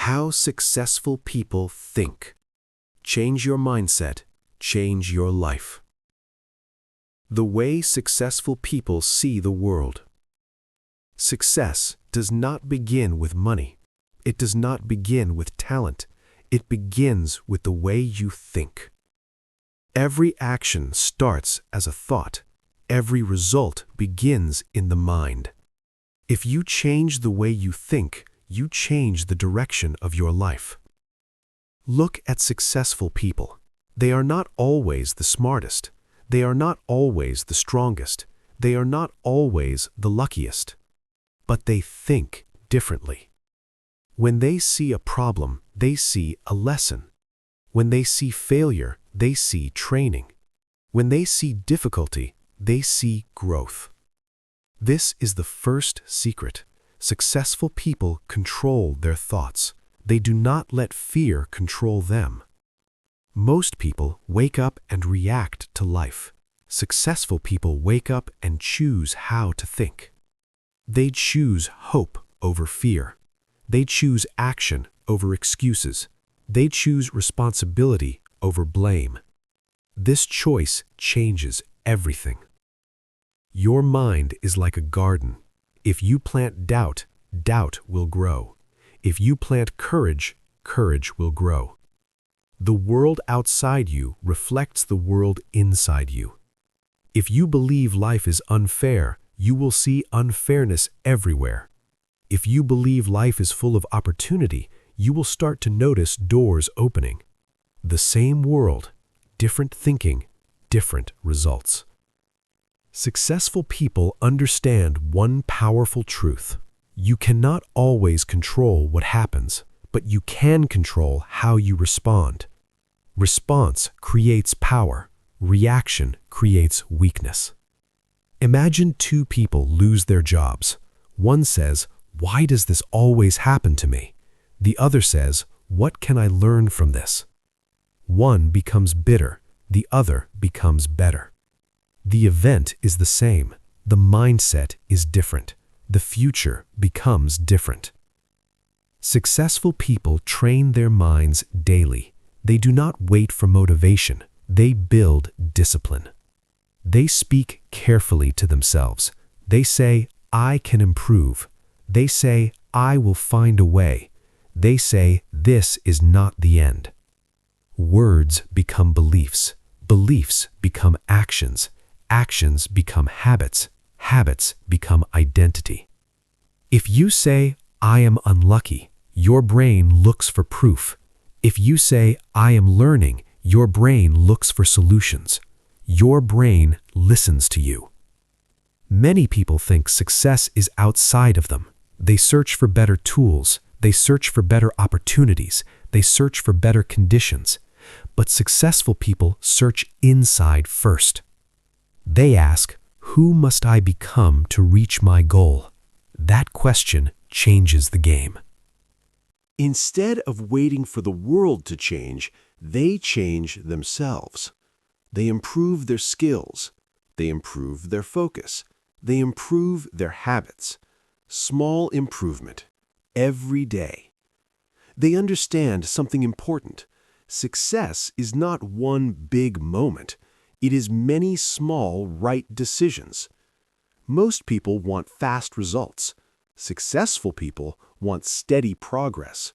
How successful people think. Change your mindset, change your life. The way successful people see the world. Success does not begin with money. It does not begin with talent. It begins with the way you think. Every action starts as a thought. Every result begins in the mind. If you change the way you think, you change the direction of your life. Look at successful people. They are not always the smartest. They are not always the strongest. They are not always the luckiest. But they think differently. When they see a problem, they see a lesson. When they see failure, they see training. When they see difficulty, they see growth. This is the first secret. Successful people control their thoughts. They do not let fear control them. Most people wake up and react to life. Successful people wake up and choose how to think. They choose hope over fear. They choose action over excuses. They choose responsibility over blame. This choice changes everything. Your mind is like a garden. If you plant doubt, doubt will grow. If you plant courage, courage will grow. The world outside you reflects the world inside you. If you believe life is unfair, you will see unfairness everywhere. If you believe life is full of opportunity, you will start to notice doors opening. The same world, different thinking, different results. Successful people understand one powerful truth. You cannot always control what happens, but you can control how you respond. Response creates power. Reaction creates weakness. Imagine two people lose their jobs. One says, "Why does this always happen to me?" The other says, "What can I learn from this?" One becomes bitter. The other becomes better. The event is the same. The mindset is different. The future becomes different. Successful people train their minds daily. They do not wait for motivation. They build discipline. They speak carefully to themselves. They say, "I can improve." They say, "I will find a way." They say, "This is not the end." Words become beliefs. Beliefs become actions. Actions become habits. Habits become identity. If you say, "I am unlucky," your brain looks for proof. If you say, "I am learning," your brain looks for solutions. Your brain listens to you. Many people think success is outside of them. They search for better tools. They search for better opportunities. They search for better conditions. But successful people search inside first. They ask, "Who must I become to reach my goal?" That question changes the game. Instead of waiting for the world to change, they change themselves. They improve their skills. They improve their focus. They improve their habits. Small improvement, every day. They understand something important. Success is not one big moment. It is many small right decisions. Most people want fast results. Successful people want steady progress.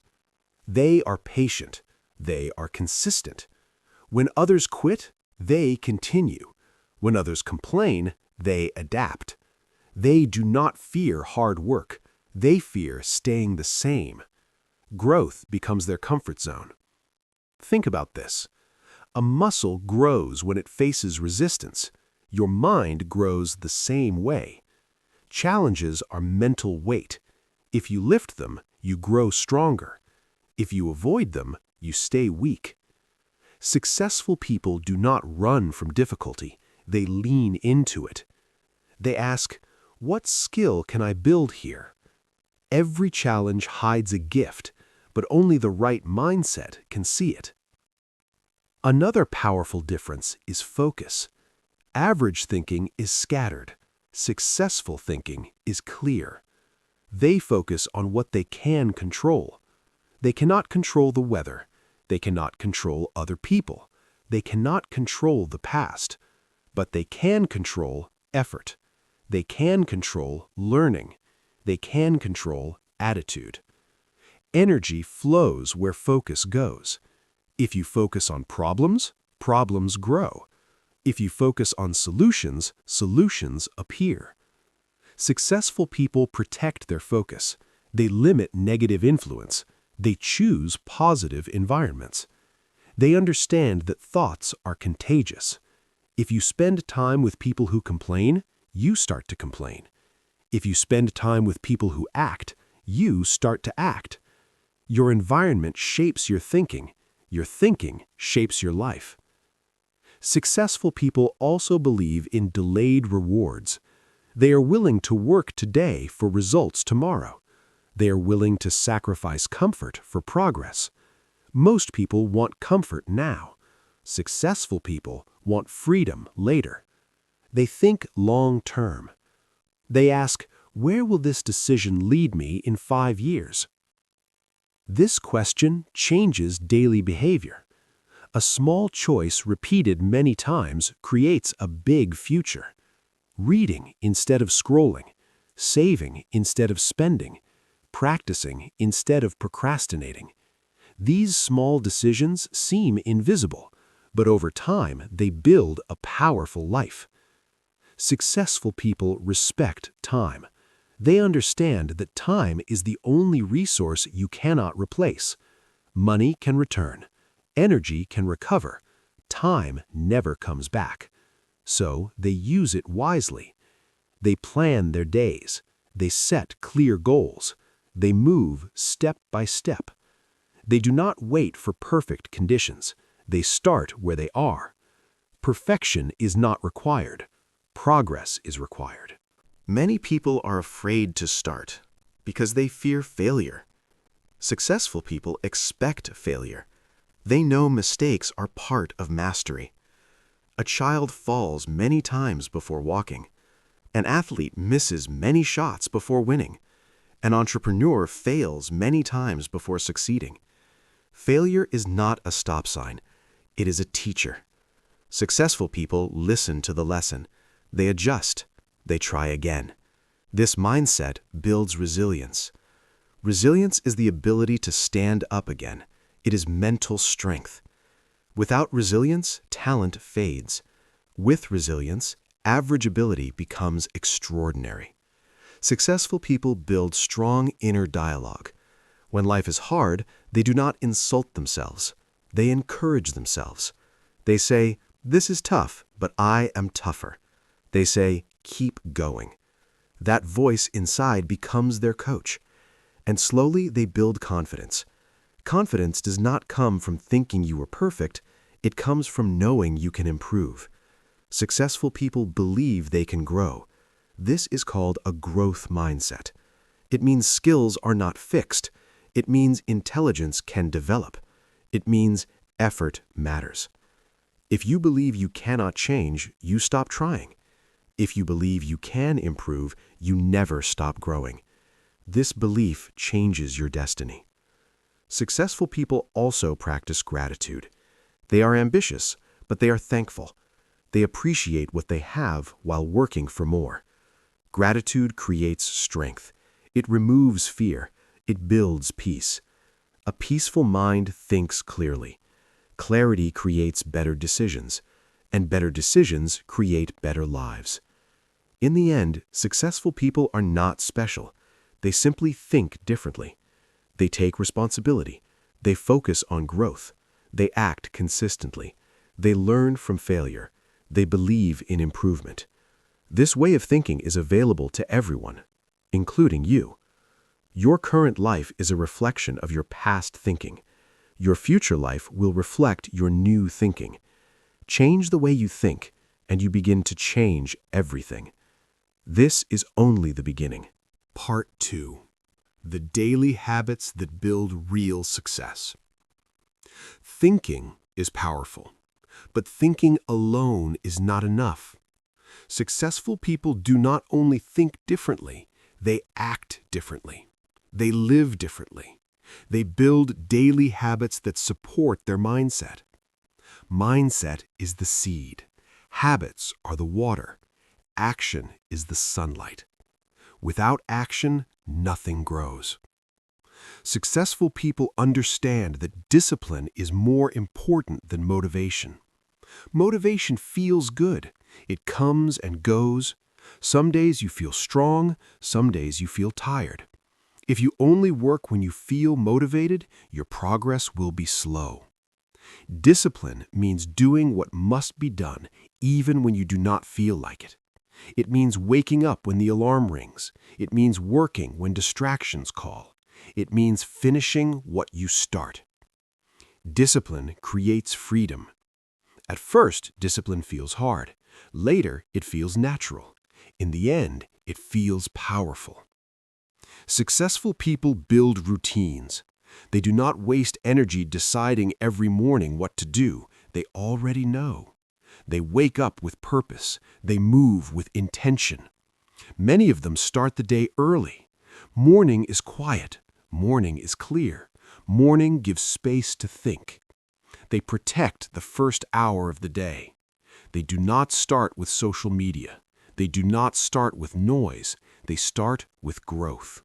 They are patient. They are consistent. When others quit, they continue. When others complain, they adapt. They do not fear hard work. They fear staying the same. Growth becomes their comfort zone. Think about this. A muscle grows when it faces resistance. Your mind grows the same way. Challenges are mental weight. If you lift them, you grow stronger. If you avoid them, you stay weak. Successful people do not run from difficulty. They lean into it. They ask, "What skill can I build here?" Every challenge hides a gift, but only the right mindset can see it. Another powerful difference is focus. Average thinking is scattered. Successful thinking is clear. They focus on what they can control. They cannot control the weather. They cannot control other people. They cannot control the past. But they can control effort. They can control learning. They can control attitude. Energy flows where focus goes. If you focus on problems, problems grow. If you focus on solutions, solutions appear. Successful people protect their focus. They limit negative influence. They choose positive environments. They understand that thoughts are contagious. If you spend time with people who complain, you start to complain. If you spend time with people who act, you start to act. Your environment shapes your thinking. Your thinking shapes your life. Successful people also believe in delayed rewards. They are willing to work today for results tomorrow. They are willing to sacrifice comfort for progress. Most people want comfort now. Successful people want freedom later. They think long term. They ask, where will this decision lead me in 5 years? This question changes daily behavior. A small choice repeated many times creates a big future. Reading instead of scrolling, saving instead of spending, practicing instead of procrastinating. These small decisions seem invisible, but over time they build a powerful life. Successful people respect time. They understand that time is the only resource you cannot replace. Money can return. Energy can recover. Time never comes back. So they use it wisely. They plan their days. They set clear goals. They move step by step. They do not wait for perfect conditions. They start where they are. Perfection is not required. Progress is required. Many people are afraid to start because they fear failure. Successful people expect failure. They know mistakes are part of mastery. A child falls many times before walking. An athlete misses many shots before winning. An entrepreneur fails many times before succeeding. Failure is not a stop sign. It is a teacher. Successful people listen to the lesson. They adjust. They try again. This mindset builds resilience. Resilience is the ability to stand up again. It is mental strength. Without resilience, talent fades. With resilience, average ability becomes extraordinary. Successful people build strong inner dialogue. When life is hard, they do not insult themselves. They encourage themselves. They say, "This is tough, but I am tougher." They say, "Keep going." That voice inside becomes their coach. And slowly they build confidence. Confidence does not come from thinking you are perfect. It comes from knowing you can improve. Successful people believe they can grow. This is called a growth mindset. It means skills are not fixed. It means intelligence can develop. It means effort matters. If you believe you cannot change, you stop trying. If you believe you can improve, you never stop growing. This belief changes your destiny. Successful people also practice gratitude. They are ambitious, but they are thankful. They appreciate what they have while working for more. Gratitude creates strength. It removes fear. It builds peace. A peaceful mind thinks clearly. Clarity creates better decisions, and better decisions create better lives. In the end, successful people are not special. They simply think differently. They take responsibility. They focus on growth. They act consistently. They learn from failure. They believe in improvement. This way of thinking is available to everyone, including you. Your current life is a reflection of your past thinking. Your future life will reflect your new thinking. Change the way you think, and you begin to change everything. This is only the beginning. Part 2. The daily habits that build real success. Thinking is powerful, but thinking alone is not enough. Successful people do not only think differently, they act differently. They live differently. They build daily habits that support their mindset. Mindset is the seed. Habits are the water. Action is the sunlight. Without action, nothing grows. Successful people understand that discipline is more important than motivation. Motivation feels good. It comes and goes. Some days you feel strong, some days you feel tired. If you only work when you feel motivated, your progress will be slow. Discipline means doing what must be done even when you do not feel like it. It means waking up when the alarm rings. It means working when distractions call. It means finishing what you start. Discipline creates freedom. At first, discipline feels hard. Later, it feels natural. In the end, it feels powerful. Successful people build routines. They do not waste energy deciding every morning what to do. They already know. They wake up with purpose. They move with intention. Many of them start the day early. Morning is quiet. Morning is clear. Morning gives space to think. They protect the first hour of the day. They do not start with social media. They do not start with noise. They start with growth.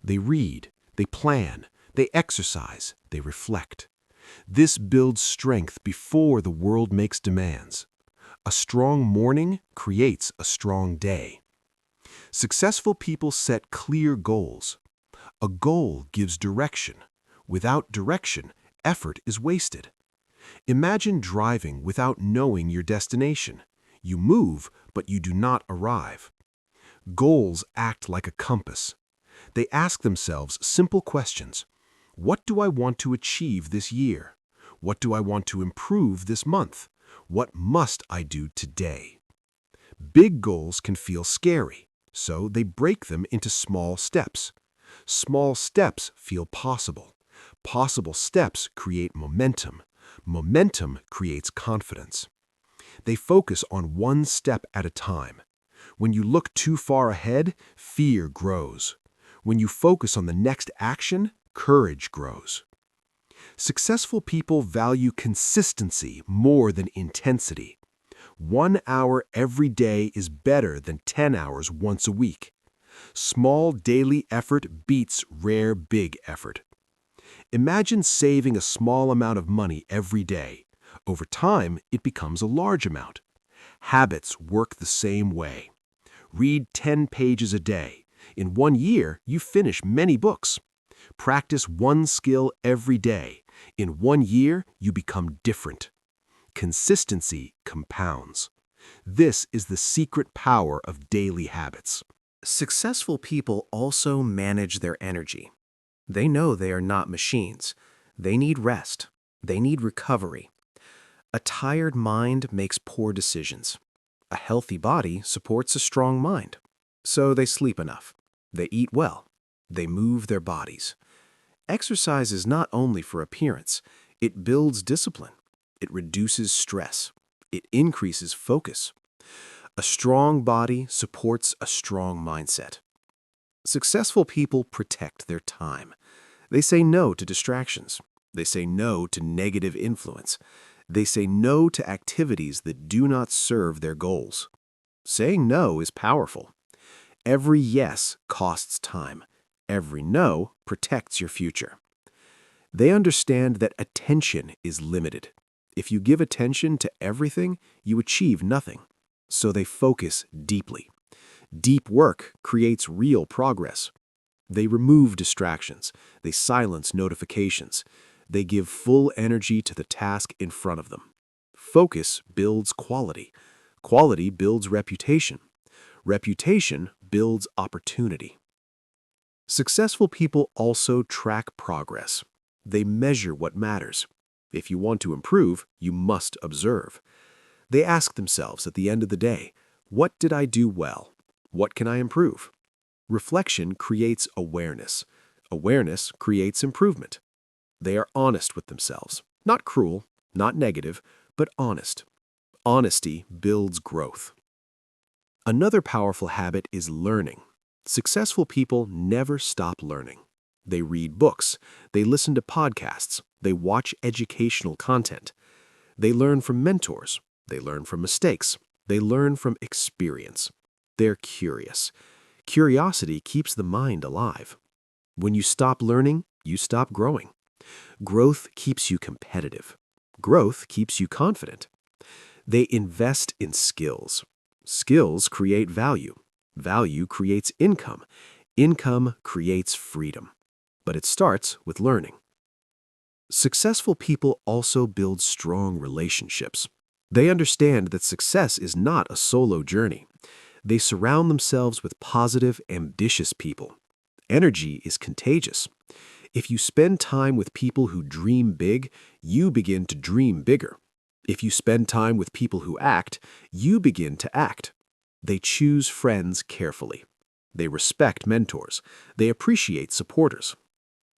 They read. They plan. They exercise. They reflect. This builds strength before the world makes demands. A strong morning creates a strong day. Successful people set clear goals. A goal gives direction. Without direction, effort is wasted. Imagine driving without knowing your destination. You move, but you do not arrive. Goals act like a compass. They ask themselves simple questions. What do I want to achieve this year? What do I want to improve this month? What must I do today? Big goals can feel scary, so they break them into small steps. Small steps feel possible. Possible steps create momentum. Momentum creates confidence. They focus on one step at a time. When you look too far ahead, fear grows. When you focus on the next action, courage grows. Successful people value consistency more than intensity. 1 hour every day is better than 10 hours once a week. Small daily effort beats rare big effort. Imagine saving a small amount of money every day. Over time, it becomes a large amount. Habits work the same way. Read 10 pages a day. In 1 year, you finish many books. Practice one skill every day. In 1 year, you become different. Consistency compounds. This is the secret power of daily habits. Successful people also manage their energy. They know they are not machines. They need rest. They need recovery. A tired mind makes poor decisions. A healthy body supports a strong mind. So they sleep enough. They eat well. They move their bodies. Exercise is not only for appearance. It builds discipline. It reduces stress. It increases focus. A strong body supports a strong mindset. Successful people protect their time. They say no to distractions. They say no to negative influence. They say no to activities that do not serve their goals. Saying no is powerful. Every yes costs time. Every no protects your future. They understand that attention is limited. If you give attention to everything, you achieve nothing. So they focus deeply. Deep work creates real progress. They remove distractions. They silence notifications. They give full energy to the task in front of them. Focus builds quality. Quality builds reputation. Reputation builds opportunity. Successful people also track progress. They measure what matters. If you want to improve, you must observe. They ask themselves at the end of the day, what did I do well? What can I improve? Reflection creates awareness. Awareness creates improvement. They are honest with themselves. Not cruel, not negative, but honest. Honesty builds growth. Another powerful habit is learning. Successful people never stop learning. They read books. They listen to podcasts. They watch educational content. They learn from mentors. They learn from mistakes. They learn from experience. They're curious. Curiosity keeps the mind alive. When you stop learning, you stop growing. Growth keeps you competitive. Growth keeps you confident. They invest in skills. Skills create value. Value creates income. Income creates freedom. But it starts with learning. Successful people also build strong relationships. They understand that success is not a solo journey. They surround themselves with positive, ambitious people. Energy is contagious. If you spend time with people who dream big, you begin to dream bigger. If you spend time with people who act, you begin to act. They choose friends carefully. They respect mentors. They appreciate supporters.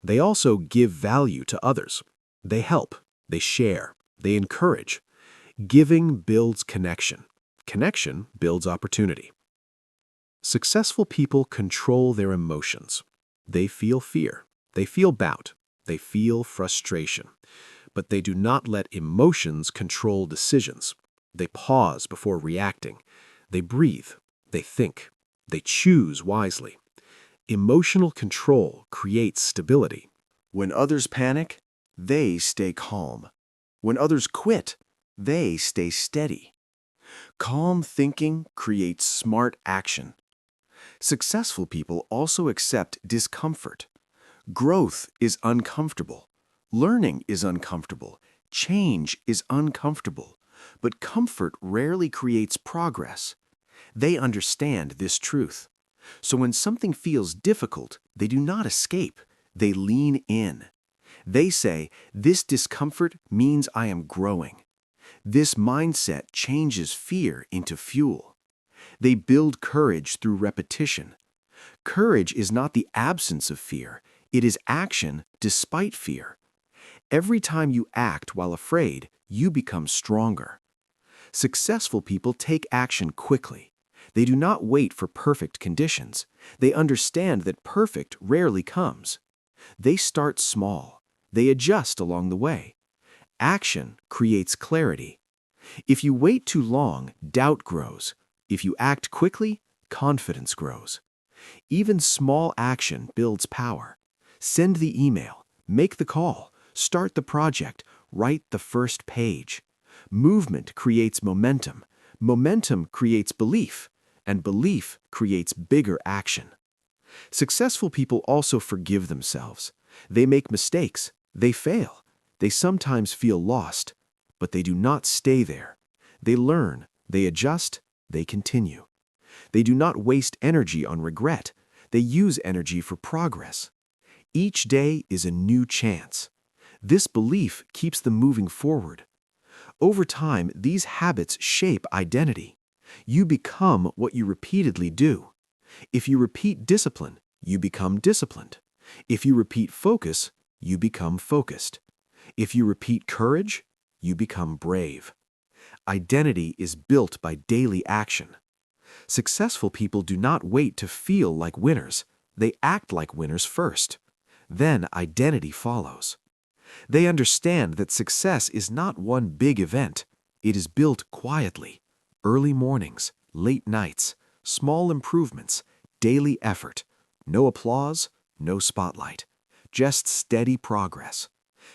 They also give value to others. They help. They share. They encourage. Giving builds connection. Connection builds opportunity. Successful people control their emotions. They feel fear. They feel doubt. They feel frustration. But they do not let emotions control decisions. They pause before reacting. They breathe. They think. They choose wisely. Emotional control creates stability. When others panic, they stay calm. When others quit, they stay steady. Calm thinking creates smart action. Successful people also accept discomfort. Growth is uncomfortable. Learning is uncomfortable. Change is uncomfortable. But comfort rarely creates progress. They understand this truth. So when something feels difficult, they do not escape. They lean in. They say, "This discomfort means I am growing." This mindset changes fear into fuel. They build courage through repetition. Courage is not the absence of fear. It is action despite fear. Every time you act while afraid, you become stronger. Successful people take action quickly. They do not wait for perfect conditions. They understand that perfect rarely comes. They start small. They adjust along the way. Action creates clarity. If you wait too long, doubt grows. If you act quickly, confidence grows. Even small action builds power. Send the email, make the call, start the project, write the first page. Movement creates momentum. Momentum creates belief, and belief creates bigger action. Successful people also forgive themselves. They make mistakes. They fail. They sometimes feel lost, but they do not stay there. They learn. They adjust. They continue. They do not waste energy on regret. They use energy for progress. Each day is a new chance. This belief keeps them moving forward. Over time, these habits shape identity. You become what you repeatedly do. If you repeat discipline, you become disciplined. If you repeat focus, you become focused. If you repeat courage, you become brave. Identity is built by daily action. Successful people do not wait to feel like winners. They act like winners first. Then identity follows. They understand that success is not one big event. It is built quietly. Early mornings, late nights, small improvements, daily effort. No applause, no spotlight. Just steady progress.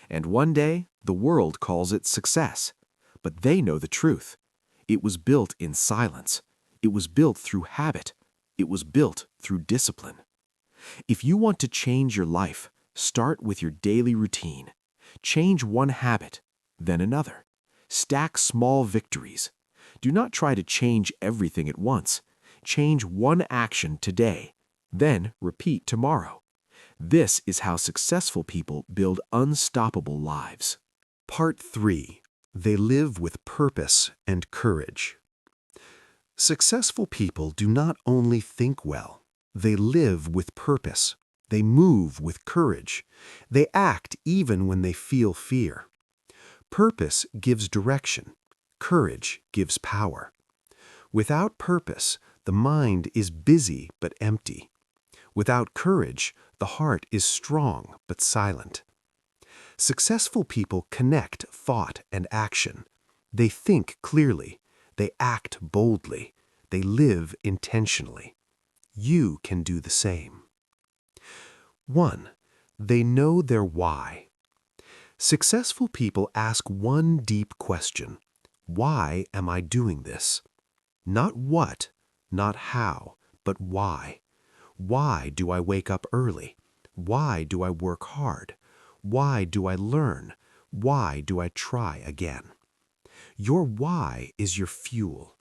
And one day, the world calls it success. But they know the truth. It was built in silence. It was built through habit. It was built through discipline. If you want to change your life, start with your daily routine. Change one habit, then another. Stack small victories. Do not try to change everything at once. Change one action today, then repeat tomorrow. This is how successful people build unstoppable lives. Part 3. They live with purpose and courage. Successful people do not only think well, they live with purpose. They move with courage. They act even when they feel fear. Purpose gives direction. Courage gives power. Without purpose, the mind is busy but empty. Without courage, the heart is strong but silent. Successful people connect thought and action. They think clearly. They act boldly. They live intentionally. You can do the same. 1. They know their why. Successful people ask one deep question. Why am I doing this? Not what, not how, but why. Why do I wake up early? Why do I work hard? Why do I learn? Why do I try again? Your why is your fuel.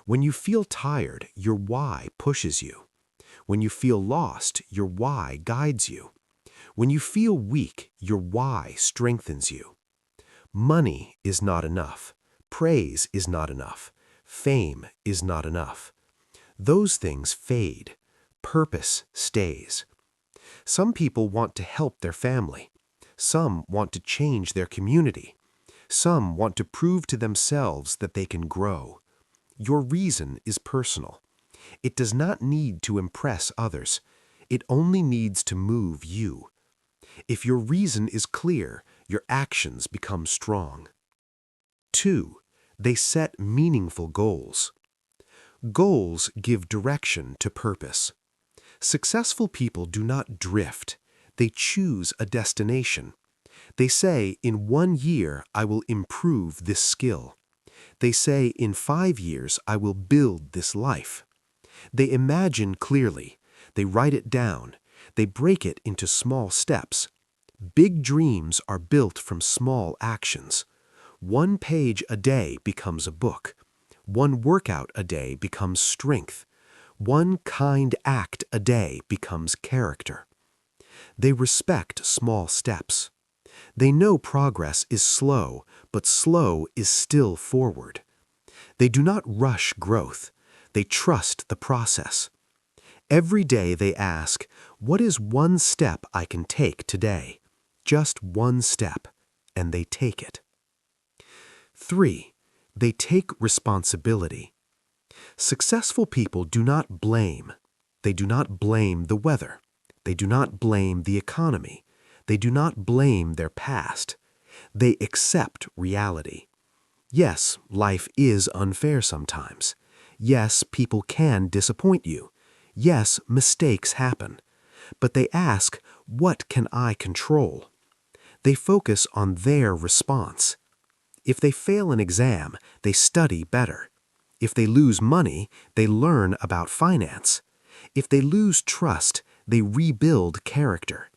When you feel tired, your why pushes you. When you feel lost, your why guides you. When you feel weak, your why strengthens you. Money is not enough. Praise is not enough. Fame is not enough. Those things fade. Purpose stays. Some people want to help their family. Some want to change their community. Some want to prove to themselves that they can grow. Your reason is personal. It does not need to impress others. It only needs to move you. If your reason is clear, your actions become strong. 2. They set meaningful goals. Goals give direction to purpose. Successful people do not drift. They choose a destination. They say, in 1 year, I will improve this skill. They say, in 5 years, I will build this life. They imagine clearly. They write it down. They break it into small steps. Big dreams are built from small actions. 1 page a day becomes a book. 1 workout a day becomes strength. 1 kind act a day becomes character. They respect small steps. They know progress is slow, but slow is still forward. They do not rush growth. They trust the process. Every day they ask, what is 1 step I can take today? Just 1 step, and they take it. 3. They take responsibility. Successful people do not blame. They do not blame the weather. They do not blame the economy. They do not blame their past. They accept reality. Yes, life is unfair sometimes. Yes, people can disappoint you. Yes, mistakes happen. But they ask, what can I control? They focus on their response. If they fail an exam, they study better. If they lose money, they learn about finance. If they lose trust, they rebuild character.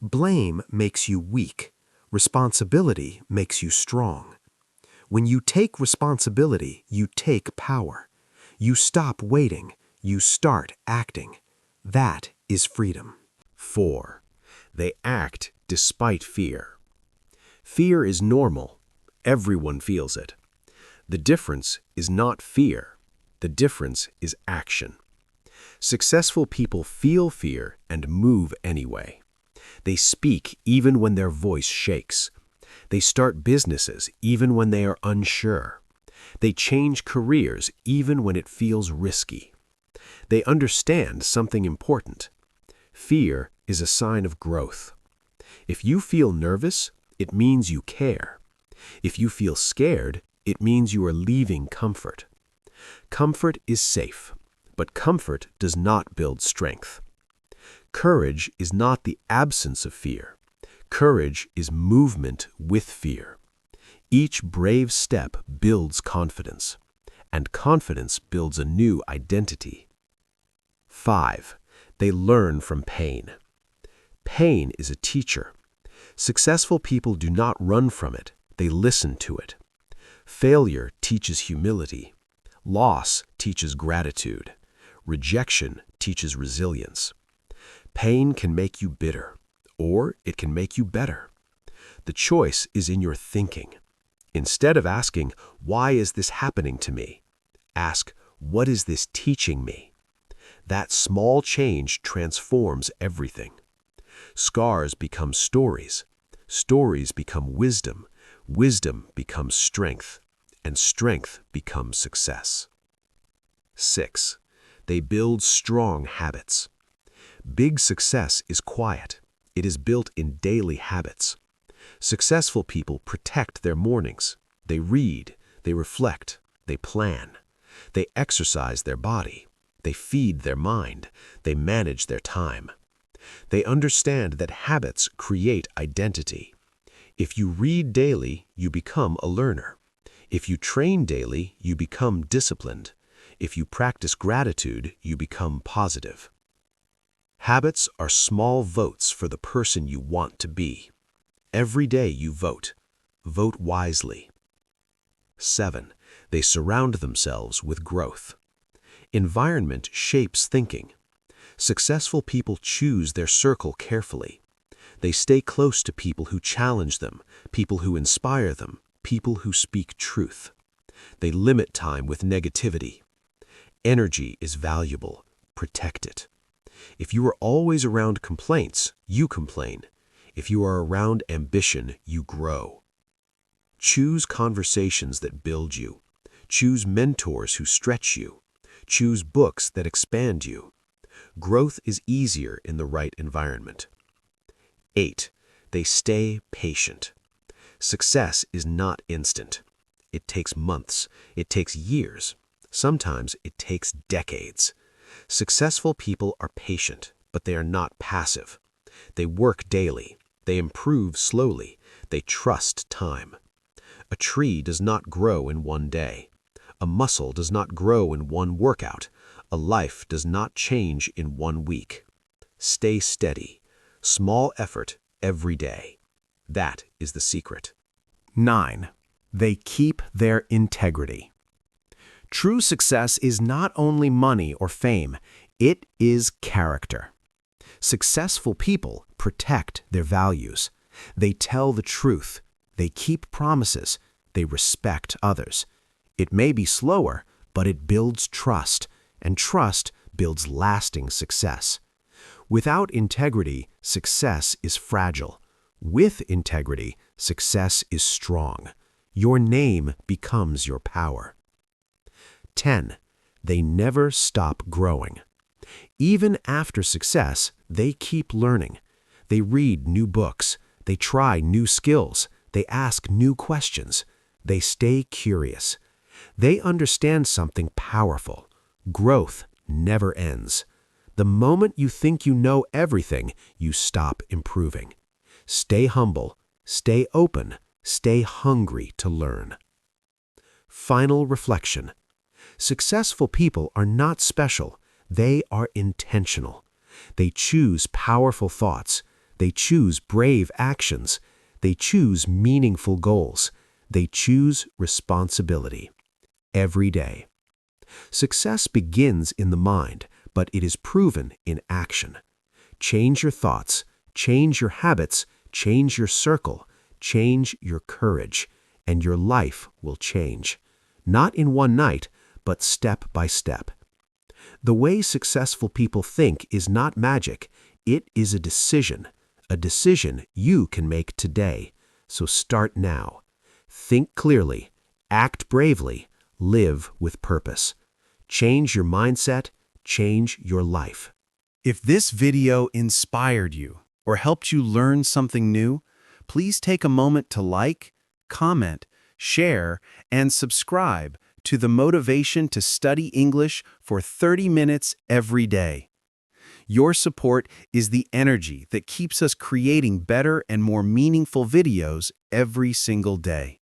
Blame makes you weak. Responsibility makes you strong. When you take responsibility, you take power. You stop waiting. You start acting. That is freedom. 4. They act despite fear. Fear is normal. Everyone feels it. The difference is not fear. The difference is action. Successful people feel fear and move anyway. They speak even when their voice shakes. They start businesses even when they are unsure. They change careers even when it feels risky. They understand something important. Fear is a sign of growth. If you feel nervous, it means you care. If you feel scared, it means you are leaving comfort. Comfort is safe, but comfort does not build strength. Courage is not the absence of fear. Courage is movement with fear. Each brave step builds confidence, and confidence builds a new identity. 5. They learn from pain. Pain is a teacher. Successful people do not run from it. They listen to it. Failure teaches humility. Loss teaches gratitude. Rejection teaches resilience. Pain can make you bitter, or it can make you better. The choice is in your thinking. Instead of asking, why is this happening to me? Ask, what is this teaching me? That small change transforms everything. Scars become stories. Stories become wisdom. Wisdom becomes strength. And strength becomes success. 6. They build strong habits. Big success is quiet. It is built in daily habits. Successful people protect their mornings. They read, they reflect, they plan. They exercise their body. They feed their mind. They manage their time. They understand that habits create identity. If you read daily, you become a learner. If you train daily, you become disciplined. If you practice gratitude, you become positive. Habits are small votes for the person you want to be. Every day you vote. Vote wisely. 7. They surround themselves with growth. Environment shapes thinking. Successful people choose their circle carefully. They stay close to people who challenge them, people who inspire them, people who speak truth. They limit time with negativity. Energy is valuable. Protect it. If you are always around complaints, you complain. If you are around ambition, you grow. Choose conversations that build you. Choose mentors who stretch you. Choose books that expand you. Growth is easier in the right environment. 8. They stay patient. Success is not instant. It takes months. It takes years. Sometimes it takes decades. Successful people are patient, but they are not passive. They work daily. They improve slowly. They trust time. A tree does not grow in one day. A muscle does not grow in one workout. A life does not change in 1 week. Stay steady. Small effort every day. That is the secret. 9. They keep their integrity. True success is not only money or fame, it is character. Successful people protect their values. They tell the truth. They keep promises. They respect others. It may be slower, but it builds trust, and trust builds lasting success. Without integrity, success is fragile. With integrity, success is strong. Your name becomes your power. 10. They never stop growing. Even after success, they keep learning. They read new books. They try new skills. They ask new questions. They stay curious. They understand something powerful. Growth never ends. The moment you think you know everything, you stop improving. Stay humble. Stay open. Stay hungry to learn. Final reflection. Successful people are not special. They are intentional. They choose powerful thoughts. They choose brave actions. They choose meaningful goals. They choose responsibility. Every day. Success begins in the mind, but it is proven in action. Change your thoughts. Change your habits. Change your circle. Change your courage. And your life will change. Not in one night, but step by step. The way successful people think is not magic. It is a decision you can make today. So start now. Think clearly, act bravely, live with purpose. Change your mindset, change your life. If this video inspired you or helped you learn something new, please take a moment to like, comment, share, and subscribe to the Motivation to Study English for 30 minutes every day. Your support is the energy that keeps us creating better and more meaningful videos every single day.